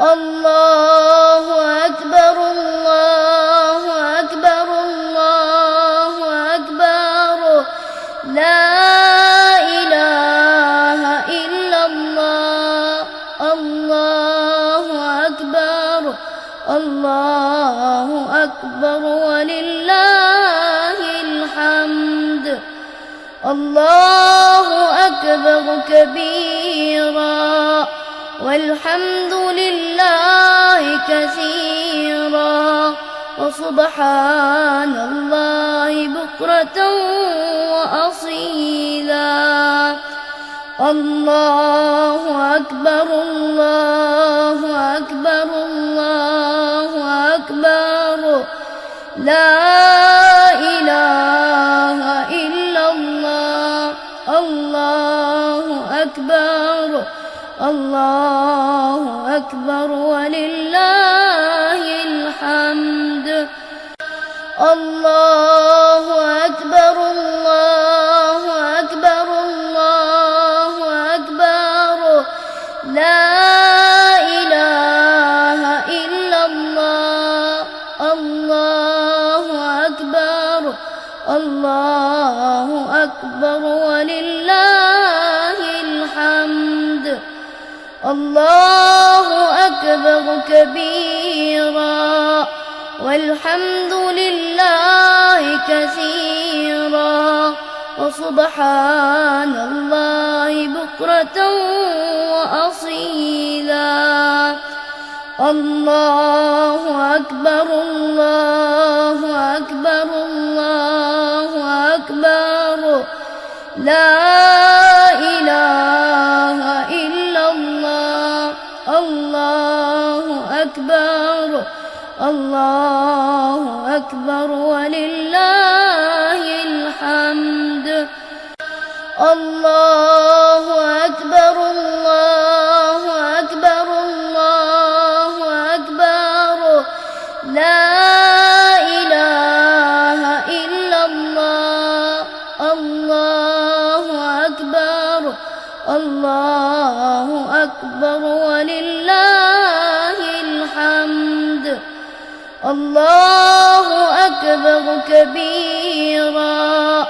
الله أكبر الله أكبر الله أكبر لا إله إلا الله الله أكبر الله أكبر ولله الحمد الله أكبر كبيرا والحمد لله كثيرا وسبحان الله بكرة وأصيلا الله أكبر الله أكبر الله أكبر لا إله إلا الله الله أكبر الله أكبر ولله الحمد الله أكبر الله أكبر الله أكبر لا إله إلا الله الله أكبر الله أكبر ولله الحمد الله أكبر كبيرا والحمد لله كثيرا وسبحان الله بكرة وأصيلا الله أكبر الله أكبر الله أكبر لا إله إلا الله الله أكبر الله أكبر ولله الحمد الله أكبر الله أكبر الله أكبر لا إله إلا الله الله أكبر الله أكبر ولله الحمد الله أكبر كبيرا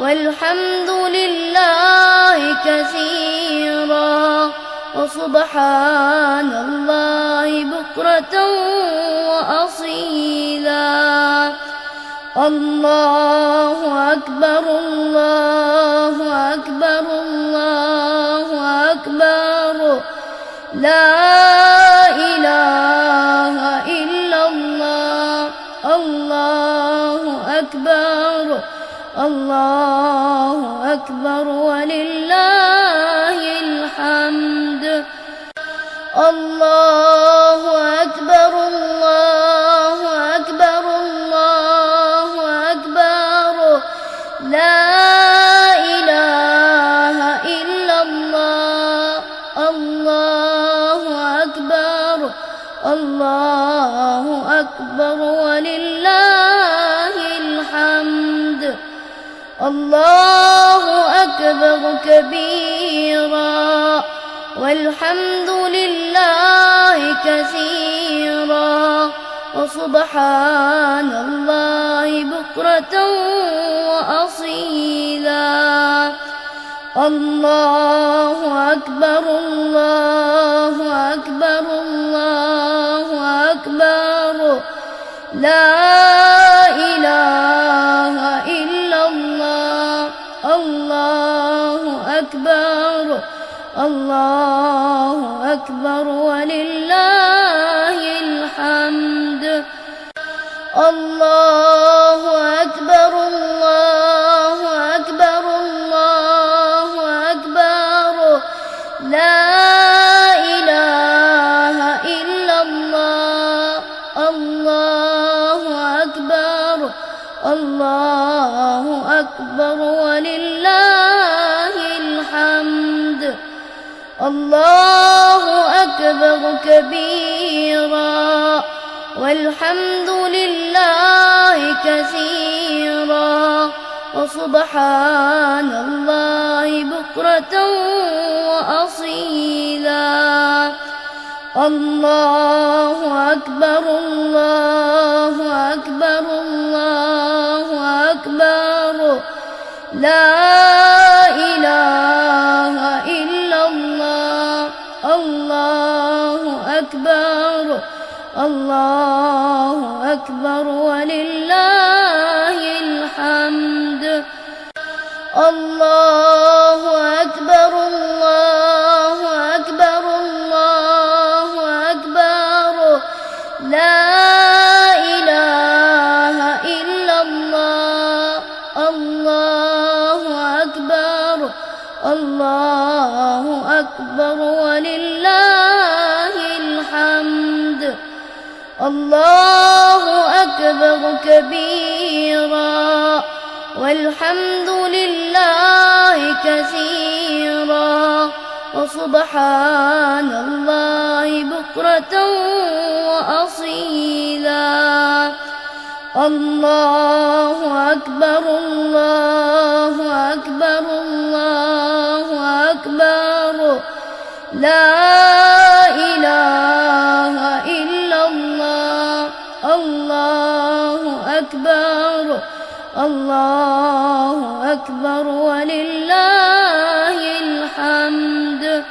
والحمد لله كثيرا وسبحان الله بكرة وأصيلا الله أكبر الله أكبر الله أكبر لا إله إلا الله الله أكبر الله أكبر ولله الحمد الله أكبر الله أكبر الله أكبر لا إله إلا الله الله أكبر الله أكبر ولله الحمد الله أكبر كبيرا والحمد لله كثيرا وسبحان الله بكرة وأصيلا الله أكبر الله أكبر الله أكبر لا إله إلا الله الله أكبر الله أكبر ولله الحمد الله أكبر الله أكبر الله أكبر لا إله إلا الله الله أكبر الله أكبر ولله الحمد الله أكبر كبيرا والحمد لله كثيرا وسبحان الله بكرة وأصيلا الله أكبر الله أكبر الله أكبر لا إله إلا الله الله أكبر الله أكبر ولله الحمد الله أكبر الله أكبر الله أكبر لا إله إلا الله الله أكبر الله أكبر ولله الحمد الله أكبر كبيرا والحمد لله كثيرا وسبحان الله بكرة وأصيلا الله أكبر الله أكبر الله أكبر لا إله إلا الله الله أكبر الله أكبر ولله الحمد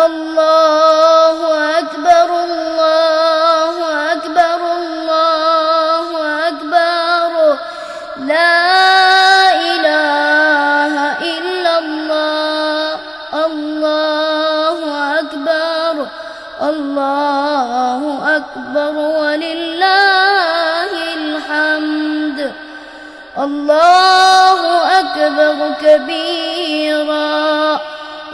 الله أكبر الله أكبر الله أكبر لا إله إلا الله الله أكبر الله أكبر ولله الحمد الله أكبر كبيرا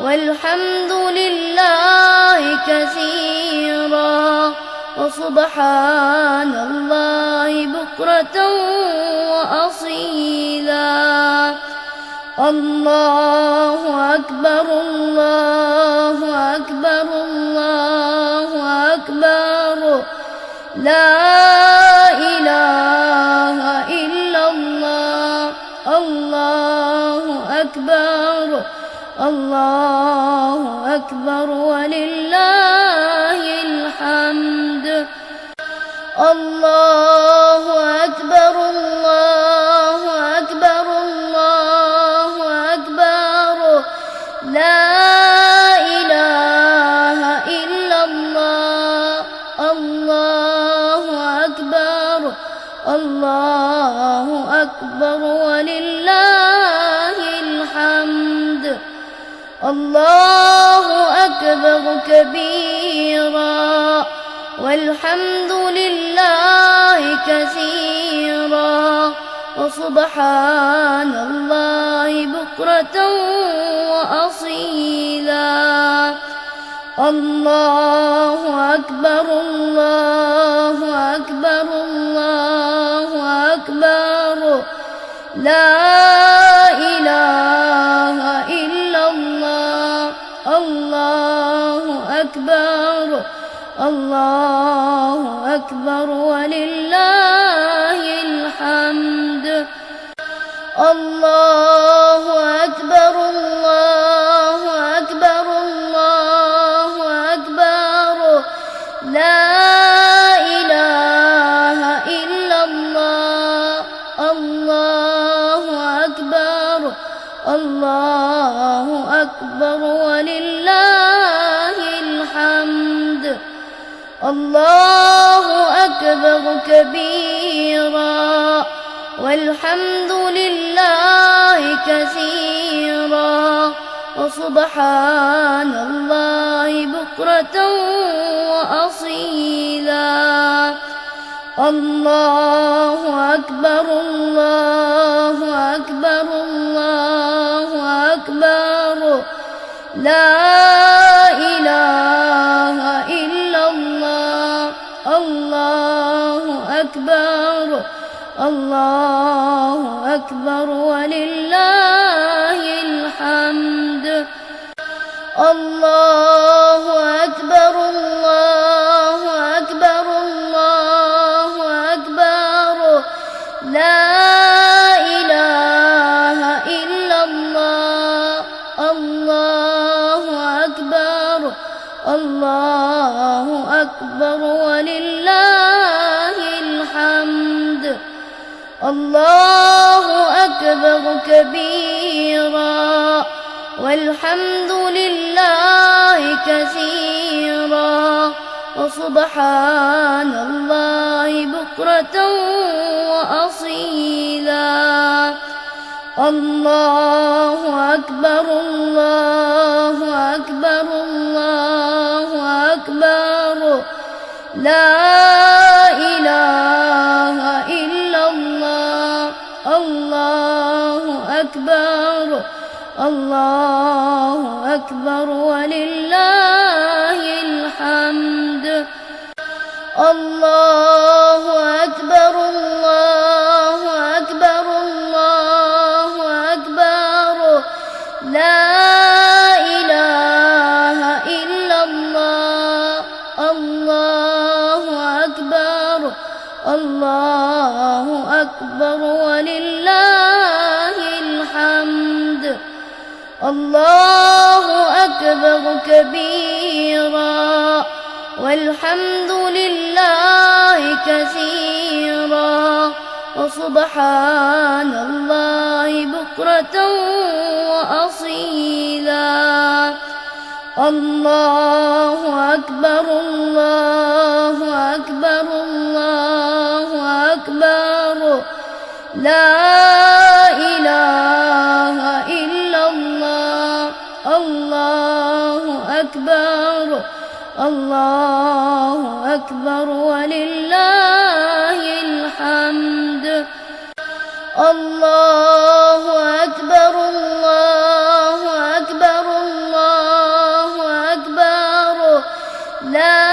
والحمد لله كثيرا وسبحان الله بكرة وأصيلا الله أكبر الله أكبر الله أكبر لا إله إلا الله الله أكبر الله أكبر ولله الحمد الله أكبر الله أكبر الله أكبر لا إله إلا الله الله أكبر الله أكبر ولله الحمد الله أكبر كبيرا والحمد لله كثيرا وسبحان الله بكرة وأصيلا الله أكبر الله أكبر الله أكبر لا إله إلا الله الله أكبر الله أكبر ولله الحمد الله أكبر الله أكبر الله أكبر لا إله إلا الله الله أكبر الله أكبر ولله الحمد الله أكبر كبيرا والحمد لله كثيرا وسبحان الله بكرة وأصيلا الله أكبر الله أكبر الله أكبر لا إله إلا الله الله أكبر الله أكبر ولله الحمد الله أكبر الله أكبر الله أكبر لا إله إلا الله الله أكبر الله أكبر ولله الحمد. الله أكبر كبيرا والحمد لله كثيرا وسبحان الله بكرة وأصيلا. الله أكبر الله أكبر الله أكبر لا إله إلا الله. الله أكبر الله أكبر ولله الحمد. الله أكبر الله أكبر الله أكبر لا إله إلا الله. الله أكبر الله أكبر ولله الحمد. الله أكبر كبيرا والحمد لله كثيرا وسبحان الله بكرة وأصيلا. الله أكبر الله أكبر الله أكبر لا إله إلا الله. الله أكبر الله أكبر ولله الحمد. الله أكبر الله أكبر الله أكبر لا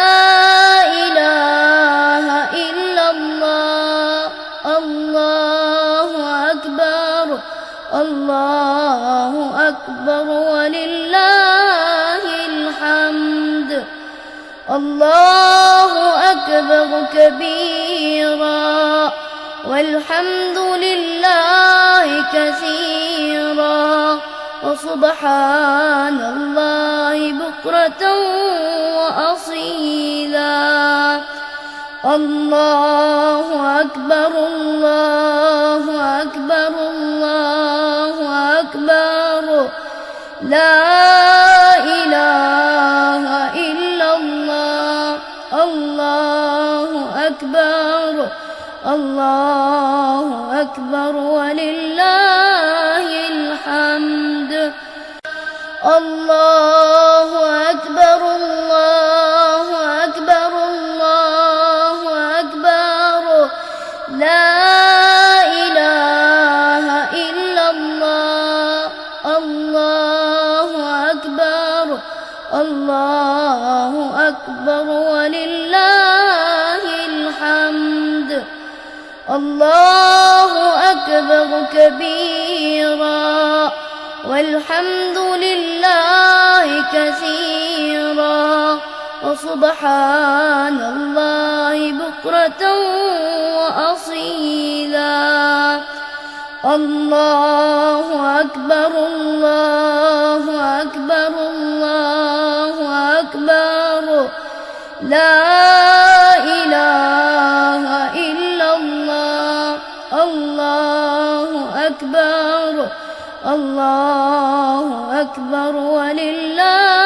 إله إلا الله. الله أكبر الله أكبر ولله الحمد. الله أكبر كبيرا والحمد لله كثيرا وسبحان الله بكرة وأصيلا. الله أكبر الله أكبر الله أكبر لا إله إلا الله. الله أكبر الله أكبر ولله الحمد. الله أكبر الله أكبر الله أكبر لا إله إلا الله. الله أكبر الله أكبر ولله الحمد. الله أكبر كبيرا والحمد لله كثيرا وسبحان الله بكرة وأصيلا. الله أكبر الله أكبر الله أكبر لا إله إلا الله. الله أكبر الله أكبر ولله